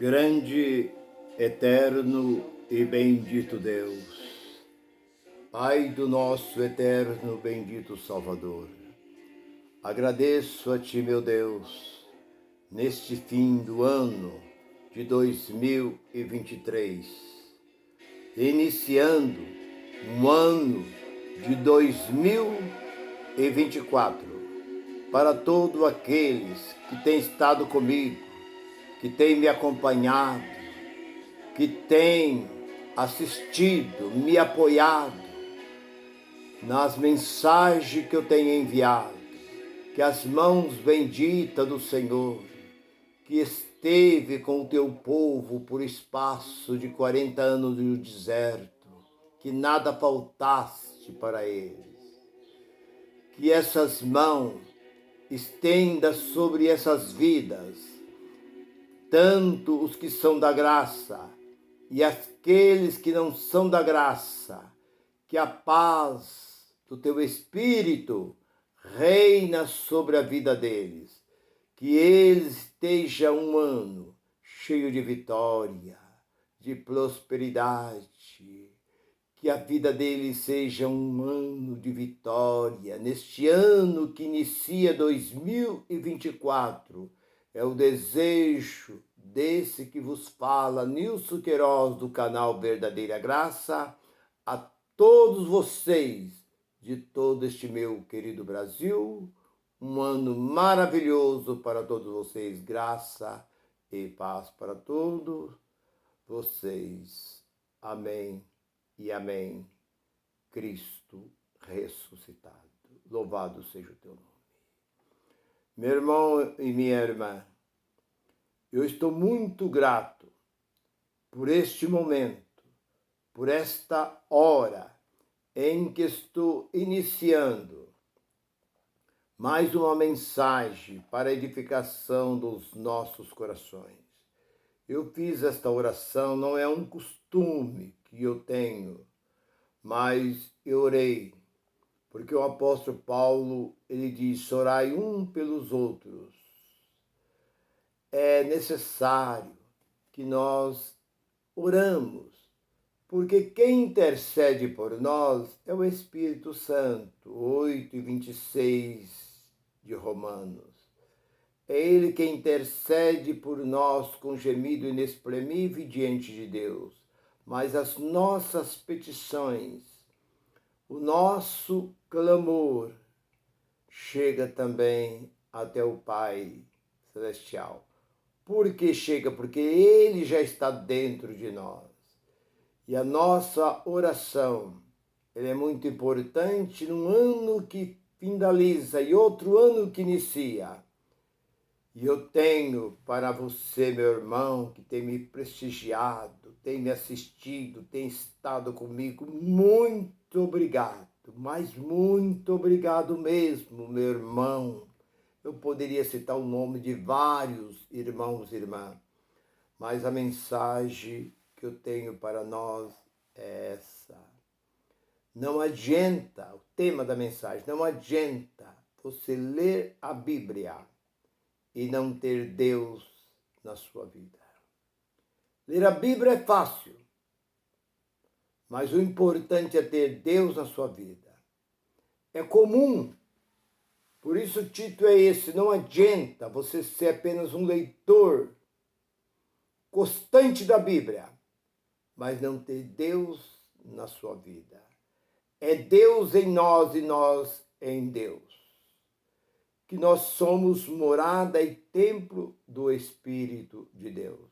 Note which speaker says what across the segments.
Speaker 1: Grande, eterno e bendito Deus, Pai do nosso eterno bendito Salvador, agradeço a Ti, meu Deus, neste fim do ano de 2023, iniciando um ano de 2024, para todos aqueles que têm estado comigo, que têm me acompanhado, que têm assistido, me apoiado nas mensagens que eu tenho enviado, que as mãos benditas do Senhor, que esteve com o teu povo por espaço de 40 anos no deserto, que nada faltasse para eles, que essas mãos estenda sobre essas vidas, tanto os que são da graça e aqueles que não são da graça, que a paz do teu Espírito reina sobre a vida deles, que eles estejam um ano cheio de vitória, de prosperidade, que a vida deles seja um ano de vitória. Neste ano que inicia 2024, é o desejo desse que vos fala, Nilson Queiroz, do canal Verdadeira Graça, a todos vocês de todo este meu querido Brasil, um ano maravilhoso para todos vocês, graça e paz para todos vocês. Amém e amém. Cristo ressuscitado. Louvado seja o teu nome. Meu irmão e minha irmã, eu estou muito grato por este momento, por esta hora em que estou iniciando mais uma mensagem para a edificação dos nossos corações. Eu fiz esta oração, não é um costume que eu tenho, mas eu orei, porque o apóstolo Paulo, ele diz, orai um pelos outros. É necessário que nós oramos, porque quem intercede por nós é o Espírito Santo, 8:26 de Romanos. É Ele que intercede por nós com gemido inexprimível diante de Deus. Mas as nossas petições, o nosso clamor, chega também até o Pai Celestial. Por que chega? Porque Ele já está dentro de nós. E a nossa oração, ela é muito importante num ano que finaliza e outro ano que inicia. E eu tenho para você, meu irmão, que tem me prestigiado, tem me assistido, tem estado comigo, muito obrigado, mas muito obrigado mesmo, meu irmão. Eu poderia citar o nome de vários irmãos e irmãs, mas a mensagem que eu tenho para nós é essa. Não adianta, o tema da mensagem, não adianta você ler a Bíblia e não ter Deus na sua vida. Ler a Bíblia é fácil, mas o importante é ter Deus na sua vida. É comum, por isso o título é esse, não adianta você ser apenas um leitor constante da Bíblia, mas não ter Deus na sua vida. É Deus em nós e nós em Deus. Que nós somos morada e templo do Espírito de Deus.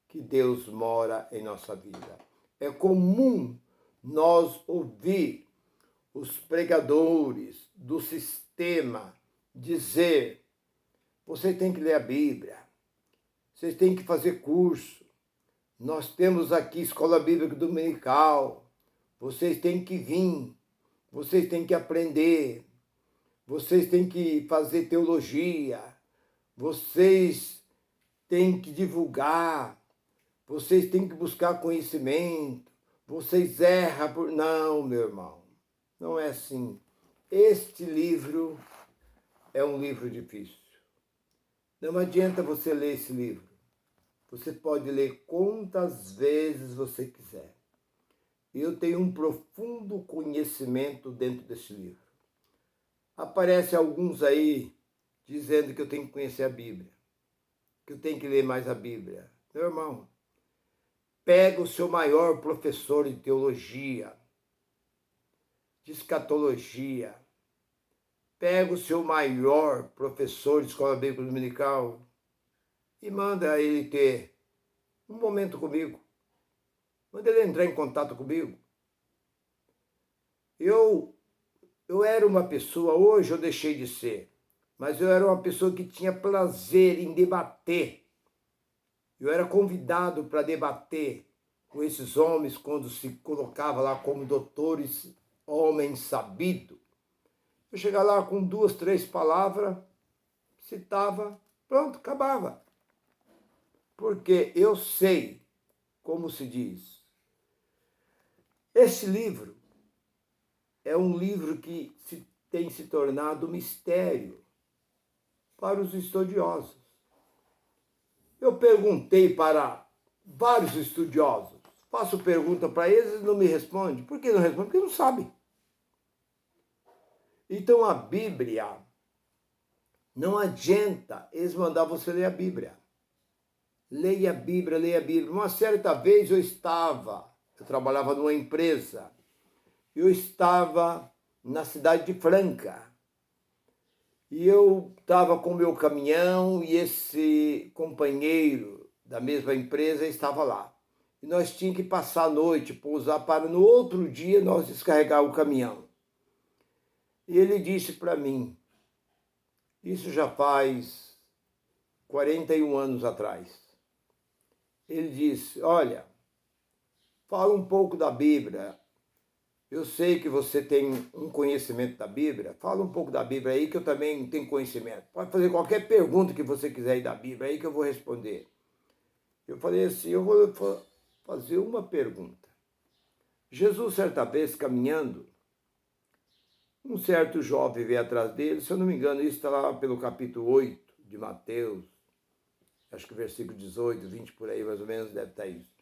Speaker 1: Que Deus mora em nossa vida. É comum nós ouvir os pregadores do sistema dizer: você tem que ler a Bíblia, vocês têm que fazer curso, nós temos aqui escola bíblica dominical, vocês têm que vir, vocês têm que aprender, vocês têm que fazer teologia, vocês têm que divulgar, vocês têm que buscar conhecimento, vocês erram por... Não, meu irmão, não é assim. Este livro é um livro difícil. Não adianta você ler esse livro. Você pode ler quantas vezes você quiser. Eu tenho um profundo conhecimento dentro desse livro. Aparece alguns aí dizendo que eu tenho que conhecer a Bíblia, que eu tenho que ler mais a Bíblia. Meu irmão, pega o seu maior professor de teologia, de escatologia, pega o seu maior professor de escola bíblica dominical e manda ele ter um momento comigo. Manda ele entrar em contato comigo. Eu era uma pessoa, hoje eu deixei de ser, mas eu era uma pessoa que tinha prazer em debater. Eu era convidado para debater com esses homens quando se colocava lá como doutores, homens sabidos. Eu chegava lá com 2, 3 palavras, citava, pronto, acabava. Porque eu sei, como se diz, esse livro é um livro que tem se tornado mistério para os estudiosos. Eu perguntei para vários estudiosos, faço pergunta para eles e não me respondem. Por que não respondem? Porque não sabem. Então a Bíblia, não adianta eles mandar você ler a Bíblia. Leia a Bíblia, leia a Bíblia. Uma certa vez eu trabalhava numa empresa, eu estava na cidade de Franca. E eu estava com o meu caminhão e esse companheiro da mesma empresa estava lá. E nós tínhamos que passar a noite, pousar para no outro dia nós descarregar o caminhão. E ele disse para mim, isso já faz 41 anos atrás. Ele disse, olha, fala um pouco da Bíblia. Eu sei que você tem um conhecimento da Bíblia. Fala um pouco da Bíblia aí que eu também tenho conhecimento. Pode fazer qualquer pergunta que você quiser aí da Bíblia aí que eu vou responder. Eu falei assim, eu vou fazer uma pergunta. Jesus, certa vez, caminhando, um certo jovem veio atrás dele, se eu não me engano, isso está lá pelo capítulo 8 de Mateus, acho que versículo 18, 20 por aí, mais ou menos, deve estar isso.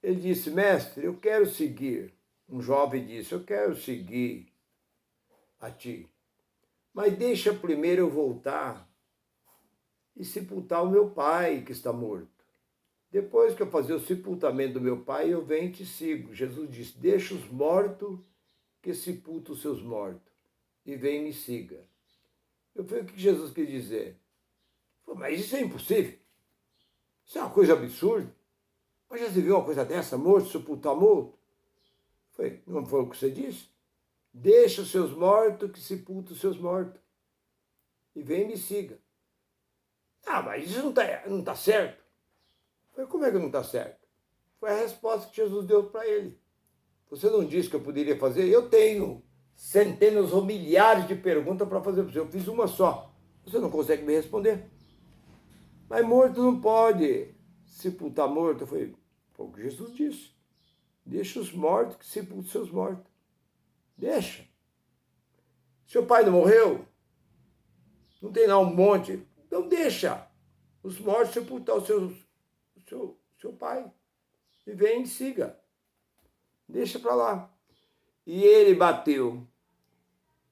Speaker 1: Ele disse, mestre, eu quero seguir. Um jovem disse, eu quero seguir a ti, mas deixa primeiro eu voltar e sepultar o meu pai que está morto. Depois que eu fazer o sepultamento do meu pai, eu venho e te sigo. Jesus disse, deixa os mortos que sepultam os seus mortos e vem e me siga. Eu falei, o que Jesus quis dizer? Falei, mas isso é impossível. Isso é uma coisa absurda. Mas já se viu uma coisa dessa, morto, sepultar morto? Falei, não foi o que você disse? Deixa os seus mortos que sepultam os seus mortos. E vem e me siga. Ah, mas isso não tá certo. Falei, como é que não está certo? Foi a resposta que Jesus deu para ele. Você não disse que eu poderia fazer? Eu tenho centenas ou milhares de perguntas para fazer para você. Eu fiz uma só. Você não consegue me responder. Mas morto não pode sepultar morto. Eu falei, foi o que Jesus disse. Deixa os mortos que sepultam seus mortos. Deixa. Seu pai não morreu? Não tem lá um monte? Então deixa os mortos sepultar o seu pai. E vem e siga. Deixa para lá. E ele bateu.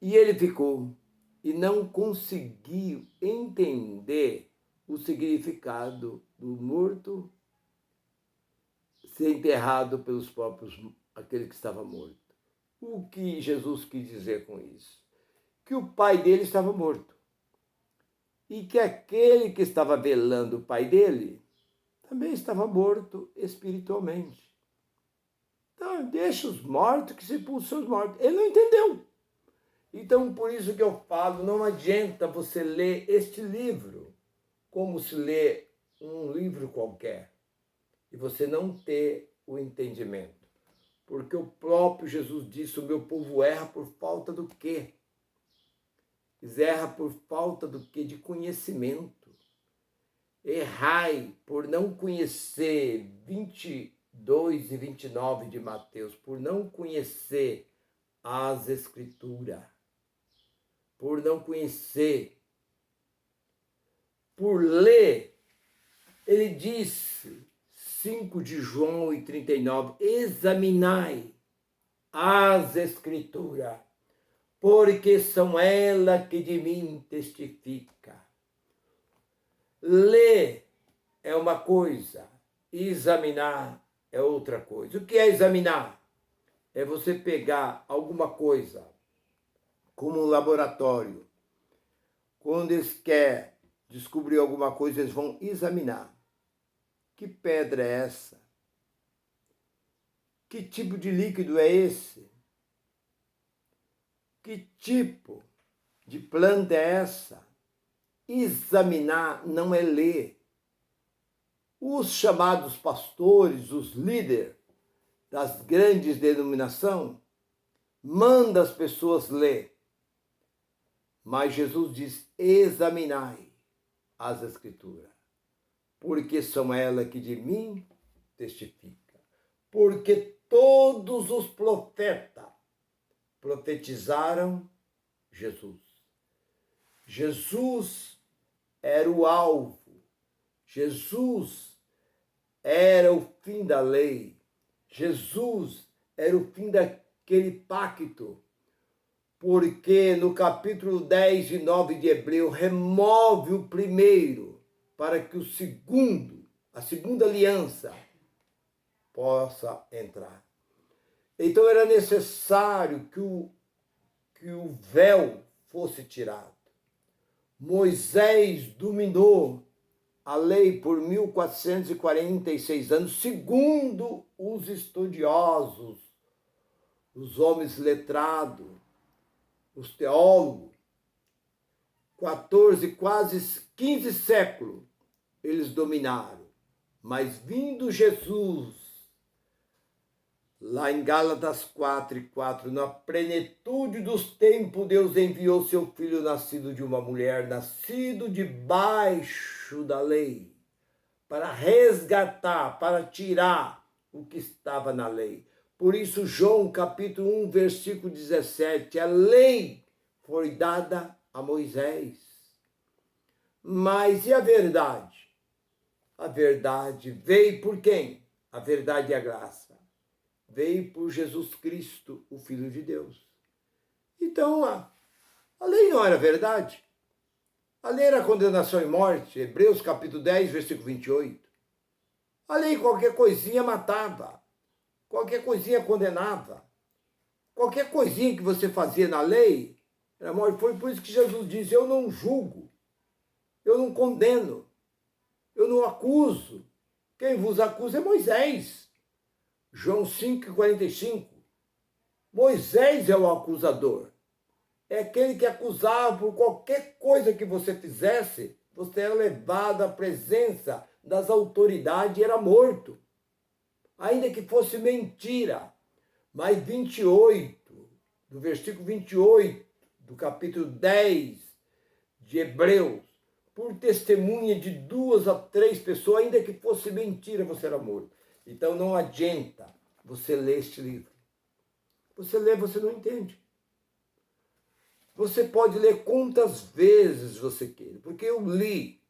Speaker 1: E ele ficou. E não conseguiu entender o significado do morto ser enterrado pelos próprios, aquele que estava morto. O que Jesus quis dizer com isso? Que o pai dele estava morto. E que aquele que estava velando o pai dele também estava morto espiritualmente. Então, deixa os mortos que sepultam os mortos. Ele não entendeu. Então, por isso que eu falo, não adianta você ler este livro como se lê um livro qualquer e você não ter o entendimento. Porque o próprio Jesus disse, o meu povo erra por falta do quê? Eles erram por falta do quê? De conhecimento. Errai por não conhecer 22 e 29 de Mateus, por não conhecer as Escrituras, por não conhecer, por ler Ele disse, 5 de João e 39, examinai as Escrituras, porque são elas que de mim testifica. Ler é uma coisa, examinar é outra coisa. O que é examinar? É você pegar alguma coisa, como um laboratório. Quando eles querem descobrir alguma coisa, eles vão examinar. Que pedra é essa? Que tipo de líquido é esse? Que tipo de planta é essa? Examinar não é ler. Os chamados pastores, os líderes das grandes denominações, mandam as pessoas ler. Mas Jesus diz, examinai as Escrituras, porque são elas que de mim testificam. Porque todos os profetas profetizaram Jesus. Jesus era o alvo. Jesus era o fim da lei. Jesus era o fim daquele pacto. Porque no capítulo 10 e 9 de Hebreu, remove o primeiro para que o segundo, a segunda aliança, possa entrar. Então era necessário que o véu fosse tirado. Moisés dominou a lei por 1446 anos, segundo os estudiosos, os homens letrados, os teólogos. 14, quase 15 séculos eles dominaram. Mas vindo Jesus, lá em Gálatas 4:4, na plenitude dos tempos, Deus enviou seu Filho nascido de uma mulher, nascido debaixo da lei, para resgatar, para tirar o que estava na lei. Por isso, João capítulo 1, versículo 17, a lei foi dada a Moisés. Mas e a verdade? A verdade veio por quem? A verdade e a graça. Veio por Jesus Cristo, o Filho de Deus. Então, a lei não era verdade. A lei era condenação e morte, Hebreus capítulo 10, versículo 28. A lei, qualquer coisinha matava, qualquer coisinha condenava. Qualquer coisinha que você fazia na lei era morte. Foi por isso que Jesus diz, eu não julgo, eu não condeno, eu não acuso. Quem vos acusa é Moisés. João 5:45. Moisés é o acusador. É aquele que acusava por qualquer coisa que você fizesse, você era levado à presença das autoridades e era morto. Ainda que fosse mentira. Mas 28, do versículo 28, do capítulo 10 de Hebreus, por testemunha de 2 a 3 pessoas, ainda que fosse mentira, você era morto. Então não adianta você ler este livro. Você lê, você não entende. Você pode ler quantas vezes você queira, porque eu li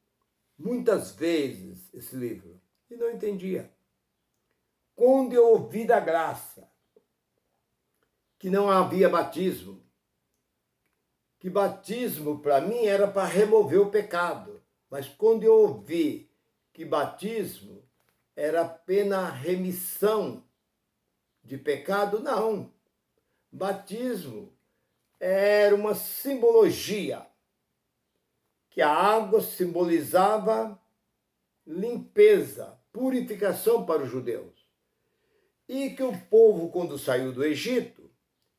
Speaker 1: muitas vezes esse livro e não entendia. Quando eu ouvi da graça, que não havia batismo, que batismo para mim era para remover o pecado, mas quando eu ouvi que batismo era apenas remissão de pecado, não. Batismo era uma simbologia, que a água simbolizava limpeza, purificação para os judeus. E que o povo, quando saiu do Egito,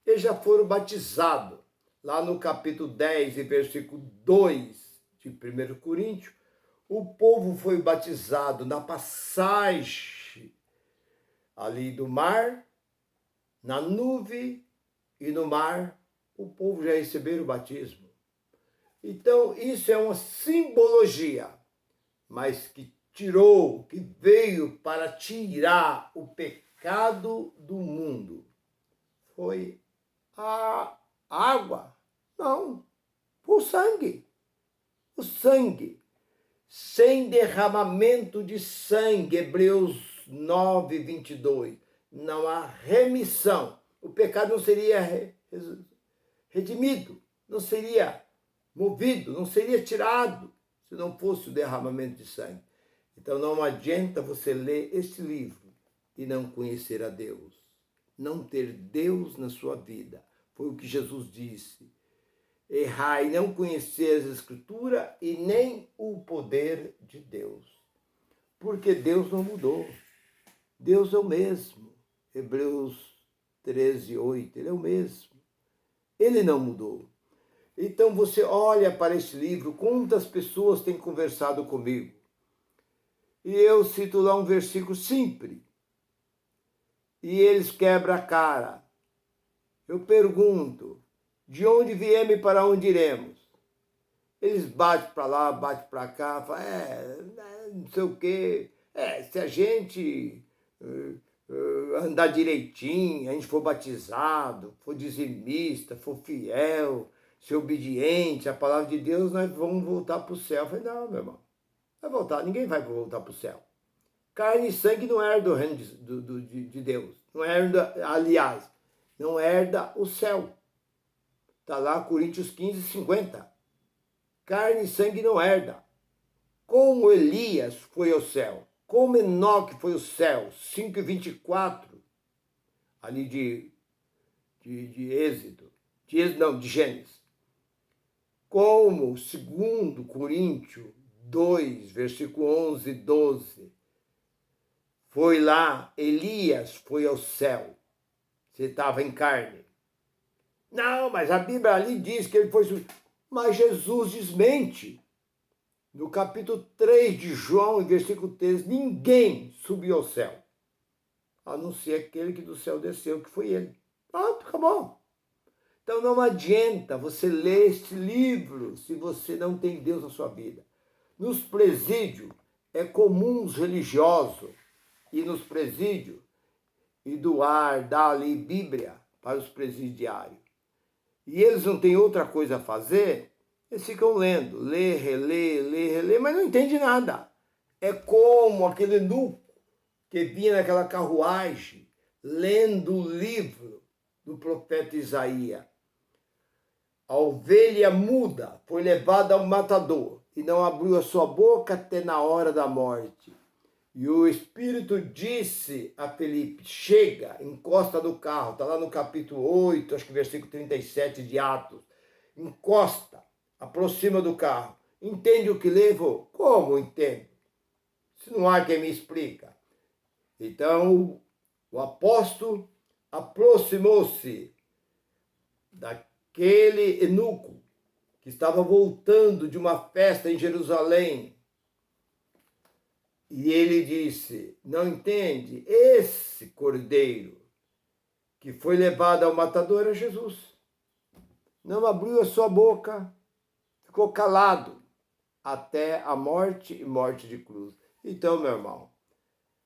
Speaker 1: eles já foram batizados. Lá no capítulo 10 e versículo 2 de 1 Coríntios, o povo foi batizado na passagem ali do mar, na nuvem e no mar, o povo já recebeu o batismo. Então, isso é uma simbologia, mas que tirou, que veio para tirar o pecado do mundo. Foi a água? Não, foi o sangue. O sangue sem derramamento de sangue, Hebreus 9, 22, não há remissão. O pecado não seria redimido, não seria movido, não seria tirado, se não fosse o derramamento de sangue. Então não adianta você ler este livro e não conhecer a Deus, não ter Deus na sua vida. Foi o que Jesus disse. Errar e não conhecer as Escrituras e nem o poder de Deus. Porque Deus não mudou. Deus é o mesmo. Hebreus 13, 8, ele é o mesmo. Ele não mudou. Então você olha para este livro, quantas pessoas têm conversado comigo. E eu cito lá um versículo simples. E eles quebram a cara. Eu pergunto, de onde viemos e para onde iremos? Eles batem para lá, batem para cá, falam, não sei o quê. Se a gente andar direitinho, a gente for batizado, for dizimista, for fiel, ser obediente à palavra de Deus, nós vamos voltar para o céu. Eu falei, não, meu irmão, vai voltar, ninguém vai voltar para o céu. Carne e sangue não herda o reino de Deus, não herda, aliás, não herda o céu. Está lá Coríntios 15, 50. Carne e sangue não herda. Como Elias foi ao céu, como Enoque foi ao céu, 5 e 24, ali de Êxodo, de Gênesis. Como 2 Coríntios 2, versículo 11 e 12, foi lá, Elias foi ao céu, você estava em carne. Não, mas a Bíblia ali diz que ele foi... Mas Jesus desmente. No capítulo 3 de João, em versículo 13, ninguém subiu ao céu, a não ser aquele que do céu desceu, que foi ele. Pronto, acabou. Então não adianta você ler este livro se você não tem Deus na sua vida. Nos presídios, é comum os religiosos ir nos presídios e dar ali Bíblia para os presidiários. E eles não têm outra coisa a fazer, eles ficam lendo, lê, mas não entende nada. É como aquele eunuco que vinha naquela carruagem, lendo o livro do profeta Isaías. A ovelha muda foi levada ao matador e não abriu a sua boca até na hora da morte. E o Espírito disse a Felipe, chega, encosta no carro, está lá no capítulo 8, acho que versículo 37 de Atos. Encosta, aproxima do carro. Entende o que levou? Como entende? Se não há quem me explica. Então, o apóstolo aproximou-se daquele eunuco que estava voltando de uma festa em Jerusalém. E ele disse, não entende? Esse cordeiro que foi levado ao matador é Jesus. Não abriu a sua boca, ficou calado até a morte e morte de cruz. Então, meu irmão,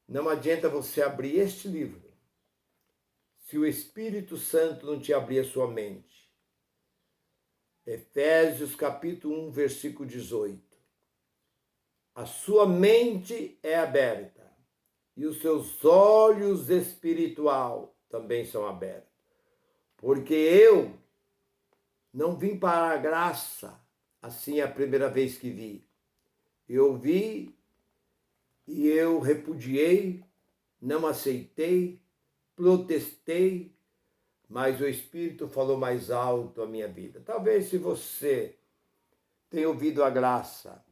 Speaker 1: não adianta você abrir este livro se o Espírito Santo não te abrir a sua mente. Efésios capítulo 1, versículo 18. A sua mente é aberta e os seus olhos espiritual também são abertos. Porque eu não vim para a graça, assim é a primeira vez que vi. Eu vi e eu repudiei, não aceitei, protestei, mas o Espírito falou mais alto a minha vida. Talvez se você tem ouvido a graça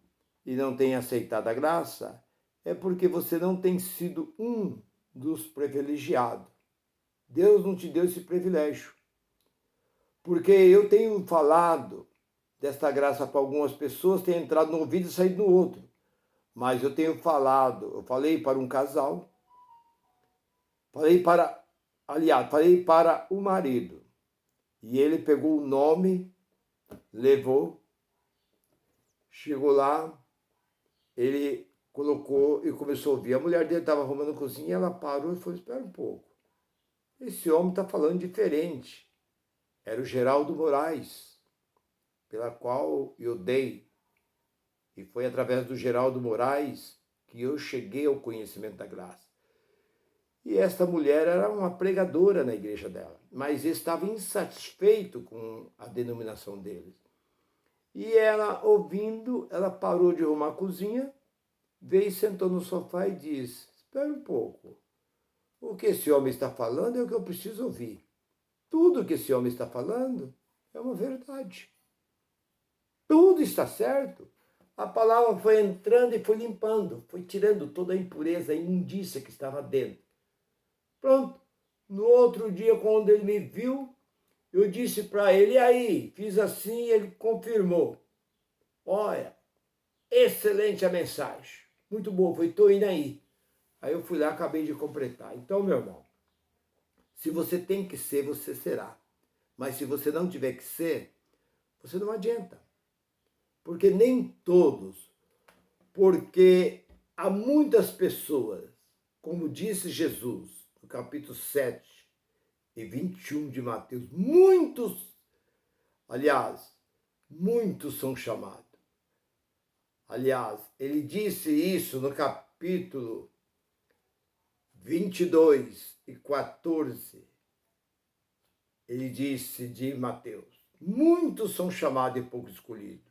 Speaker 1: e não tem aceitado a graça, é porque você não tem sido um dos privilegiados. Deus não te deu esse privilégio. Porque eu tenho falado desta graça para algumas pessoas, tem entrado no ouvido e saído no outro. Mas eu tenho falado, eu falei para um casal, falei para o marido. E ele pegou o nome, levou, chegou lá, ele colocou e começou a ouvir. A mulher dele estava arrumando a cozinha, ela parou e falou, espera um pouco. Esse homem está falando diferente. Era o Geraldo Moraes, pela qual eu dei. E foi através do Geraldo Moraes que eu cheguei ao conhecimento da graça. E esta mulher era uma pregadora na igreja dela, mas estava insatisfeito com a denominação deles. E ela, ouvindo, ela parou de arrumar a cozinha, veio e sentou no sofá e disse: espera um pouco, o que esse homem está falando é o que eu preciso ouvir. Tudo que esse homem está falando é uma verdade. Tudo está certo. A palavra foi entrando e foi limpando, foi tirando toda a impureza, a imundícia que estava dentro. Pronto. No outro dia, quando ele me viu, eu disse para ele: e aí? Fiz assim, ele confirmou. Olha, excelente a mensagem. Muito boa, foi tô indo aí. Aí eu fui lá, acabei de completar. Então, meu irmão, se você tem que ser, você será. Mas se você não tiver que ser, você não adianta. Porque nem todos, porque há muitas pessoas, como disse Jesus, no capítulo 7 e 21 de Mateus, muitos são chamados. Aliás, ele disse isso no capítulo 22 e 14. Ele disse de Mateus: muitos são chamados e poucos escolhidos.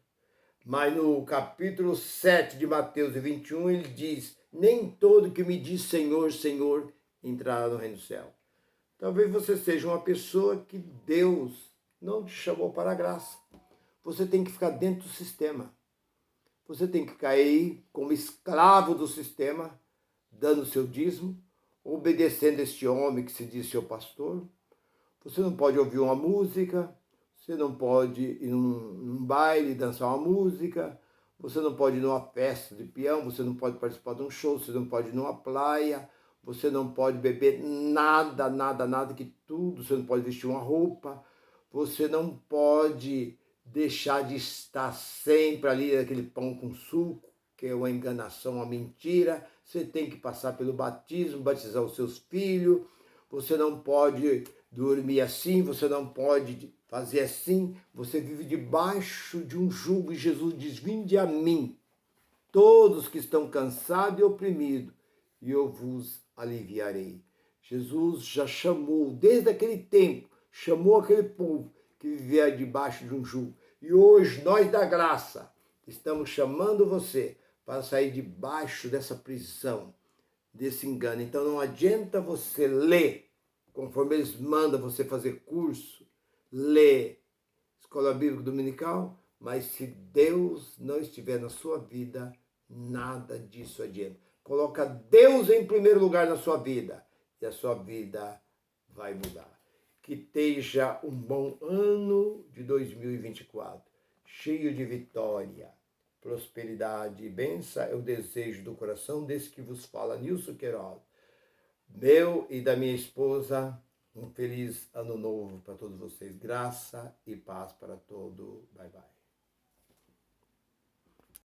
Speaker 1: Mas no capítulo 7 de Mateus e 21, ele diz: nem todo que me diz Senhor, Senhor, entrará no reino do céu. Talvez você seja uma pessoa que Deus não te chamou para a graça. Você tem que ficar dentro do sistema. Você tem que cair como escravo do sistema, dando seu dízimo, obedecendo este homem que se diz seu pastor. Você não pode ouvir uma música, você não pode ir num baile dançar uma música, você não pode ir numa festa de peão, você não pode participar de um show, você não pode ir numa praia, você não pode beber nada que tudo, você não pode vestir uma roupa, você não pode deixar de estar sempre ali naquele pão com suco, que é uma enganação, uma mentira. Você tem que passar pelo batismo, batizar os seus filhos, você não pode dormir assim, você não pode fazer assim, você vive debaixo de um jugo e Jesus diz: vinde a mim, todos que estão cansados e oprimidos, e eu vos aliviarei. Jesus já chamou, desde aquele tempo, chamou aquele povo que vivia debaixo de um jugo. E hoje, nós da graça, estamos chamando você para sair debaixo dessa prisão, desse engano. Então não adianta você ler, conforme eles mandam você fazer curso, ler Escola Bíblica Dominical, mas se Deus não estiver na sua vida, nada disso adianta. Coloca Deus em primeiro lugar na sua vida e a sua vida vai mudar. Que esteja um bom ano de 2024, cheio de vitória, prosperidade e bênção é o desejo do coração desse que vos fala, Nilson Queiroz. Meu e da minha esposa, um feliz ano novo para todos vocês. Graça e paz para todo. Bye, bye.